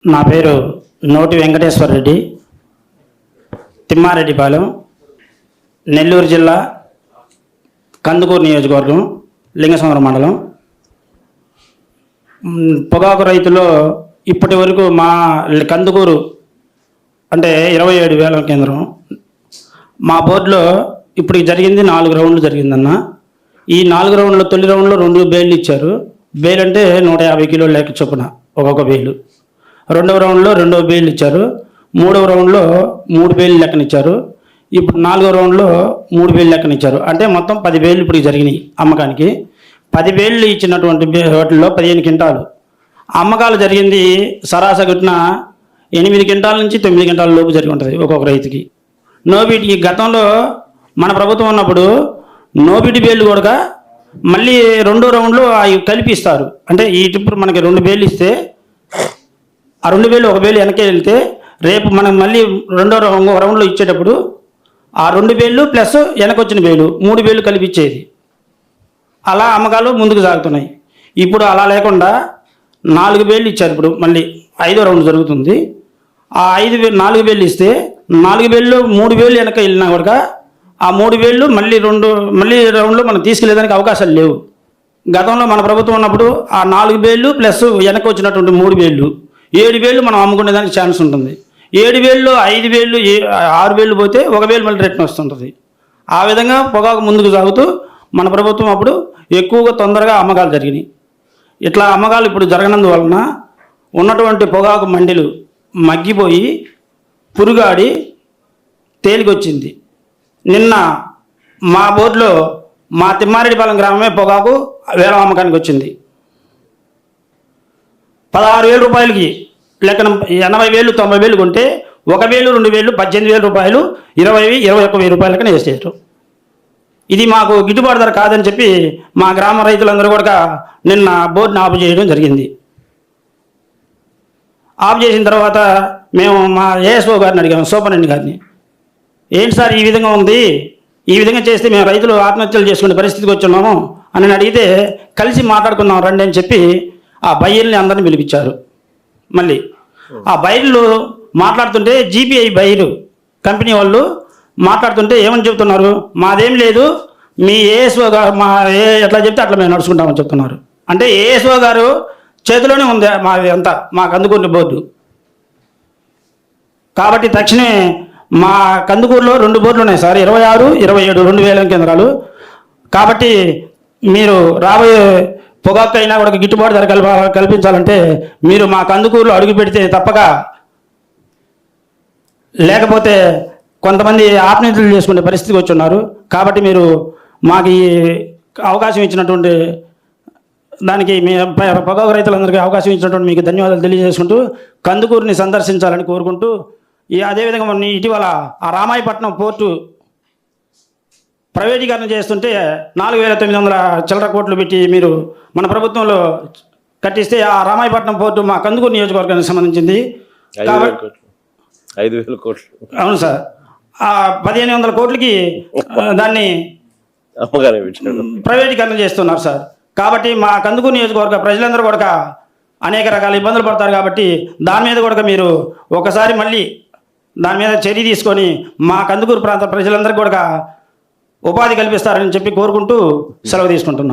నా పేరు నోటి వెంకటేశ్వర రెడ్డి, తిమ్మారెడ్డిపాలెం, నెల్లూరు జిల్లా, కందుకూరు నియోజకవర్గం, లింగసముద్రం మండలం. పొగాకు రైతులో ఇప్పటి వరకు మా కందుకూరు అంటే 27,000 కేంద్రం. మా బోర్డులో ఇప్పటికి జరిగింది 4 రౌండ్లు జరిగిందన్న. ఈ 4 రౌండ్లో తొలి రౌండ్లో 2 బేళ్ళు ఇచ్చారు. బేలు అంటే 150 కిలోలు లెక్క చొప్పున ఒక్కొక్క బేలు. రెండవ రౌండ్లో 2 బేళ్ళు ఇచ్చారు. మూడవ రౌండ్లో 3 బేళ్ళు లెక్కనిచ్చారు. ఇప్పుడు 4వ రౌండ్లో 3 బేళ్ళు లెక్కనిచ్చారు. అంటే మొత్తం 10 బేళ్ళు ఇప్పుడు జరిగినాయి అమ్మకానికి. 10 బేళ్ళు ఇచ్చినటువంటి వాటిల్లో 15 క్వింటాలు అమ్మకాలు జరిగింది. సరాసరిన 8 క్వింటాల నుంచి 9 క్వింటాల లోపు జరిగి ఉంటుంది ఒక్కొక్క రైతుకి. నోబిడికి గతంలో మన ప్రభుత్వం ఉన్నప్పుడు నోబిడి బేళ్ళు కూడా మళ్ళీ 2వ రౌండ్లో అవి కలిపిస్తారు. అంటే ఈ ట్రిప్ మనకి 2 బేళ్ళు ఇస్తే ఆ 2 బేళ్ళు 1 బేలు వెనకే వెళ్తే రేపు మనం మళ్ళీ 2వ రౌండ్లో ఇచ్చేటప్పుడు ఆ 2 బేళ్ళు ప్లస్ వెనకొచ్చిన బేలు 3 బేళ్ళు కలిపిచ్చేది. అలా అమ్మకాలు ముందుకు సాగుతున్నాయి. ఇప్పుడు అలా లేకుండా 4 బేళ్ళు ఇచ్చారు. ఇప్పుడు మళ్ళీ 5వ రౌండ్ జరుగుతుంది. ఆ 4 బేళ్ళు ఇస్తే 4 బేళ్ళు 3 బేళ్ళు వెనక వెళ్ళినా కూడా ఆ 3 బేళ్ళు మళ్ళీ రౌండ్లో మనం తీసుకెళ్ళేదానికి అవకాశాలు లేవు. గతంలో మన ప్రభుత్వం ఉన్నప్పుడు ఆ 4 బేళ్ళు ప్లస్ వెనక వచ్చినటువంటి 3 బేళ్ళు 7 బేళ్ళు మనం అమ్ముకునేదానికి ఛాన్స్ ఉంటుంది. 7 బేళ్ళు 5 బేళ్ళు 6 బేళ్ళు పోతే 1 బేలు మళ్ళీ రిటర్న్ వస్తుంటుంది. ఆ విధంగా పొగాకు ముందుకు సాగుతూ మన ప్రభుత్వం అప్పుడు ఎక్కువగా తొందరగా అమ్మకాలు జరిగినాయి. ఇట్లా అమ్మకాలు ఇప్పుడు జరగనందువలన ఉన్నటువంటి పొగాకు మండీలు మగ్గిపోయి పురుగాడి తేలికొచ్చింది. నిన్న మా బోర్డులో మా తిమ్మారెడ్డిపాలెం గ్రామమే పొగాకు వేలం అమ్మకానికి వచ్చింది. 16,000 రూపాయలకి లెక్కన 80,000 90,000 కొంటే 1 బేలు 2 బేళ్ళు 18,000 రూపాయలు 21,000 రూపాయలకనే వేసేయటం. ఇది మాకు గిట్టుబాటు ధర కాదని చెప్పి మా గ్రామ రైతులందరూ కూడా నిన్న బోర్డుని ఆపు చేయడం జరిగింది. ఆపు చేసిన తర్వాత మేము మా ఏఎస్ఓ గారిని అడిగాము, సూపరింటెండెంట్ గారిని, ఏంటి సార్ ఈ విధంగా ఉంది, ఈ విధంగా చేస్తే మేము రైతులు ఆత్మహత్యలు చేసుకునే పరిస్థితికి వచ్చున్నాము అని అడిగితే కలిసి మాట్లాడుకుందాం రండి అని చెప్పి ఆ బయ్యర్ని అందరిని పిలిపించారు. మళ్ళీ ఆ బయ్యర్లు మాట్లాడుతుంటే జీపీఐ బయ్యరు కంపెనీ వాళ్ళు మాట్లాడుతుంటే ఏమని చెప్తున్నారు, మాదేం లేదు, మీ ఏఎస్ఓ గారు ఎట్లా చెప్తే అట్లా మేము నడుచుకుంటామని చెప్తున్నారు. అంటే ఏఎస్ఓ గారు చేతిలోనే ఉంది మాది అంతా, మా కందుకూరు బోర్డు. కాబట్టి తక్షణమే మా కందుకూరులో 2 బోర్డులు ఉన్నాయి సార్, 26, 27 2 వేలం కేంద్రాలు. కాబట్టి మీరు రాబోయే పొగాకు అయినా కూడా గిట్టుబాటు ధర కల్పించాలంటే మీరు మా కందుకూరులో అడుగు పెడితే తప్పక, లేకపోతే కొంతమంది ఆత్మహత్యలు చేసుకునే పరిస్థితికి వచ్చున్నారు. కాబట్టి మీరు మాకు ఈ అవకాశం ఇచ్చినటువంటి దానికి మీ పొగాకు రైతులందరికీ అవకాశం ఇచ్చినటువంటి మీకు ధన్యవాదాలు తెలియజేసుకుంటూ కందుకూరుని సందర్శించాలని కోరుకుంటూ, అదేవిధంగా ఇటీవల ఆ రామాయపట్నం పోర్టు ప్రైవేటీకరణ చేస్తుంటే 4,900 చిల్లర కోట్లు పెట్టి మీరు మన ప్రభుత్వంలో కట్టిస్తే ఆ రామాయపట్నం పోర్టు మా కందుకూరు నియోజకవర్గానికి సంబంధించింది. 5,000 కోట్లు. అవును సార్, ఆ 1,500 కోట్లకి దాన్ని ప్రైవేటీకరణ చేస్తున్నారు సార్. కాబట్టి మా కందుకూరు నియోజకవర్గ ప్రజలందరూ కూడా అనేక రకాల ఇబ్బందులు పడతారు. కాబట్టి దాని మీద కూడా మీరు ఒకసారి మళ్ళీ దాని మీద చర్య తీసుకొని మా కందుకూరు ప్రాంత ప్రజలందరికీ కూడా ఉపాధి కల్పిస్తారని చెప్పి కోరుకుంటూ సెలవు తీసుకుంటున్నాం.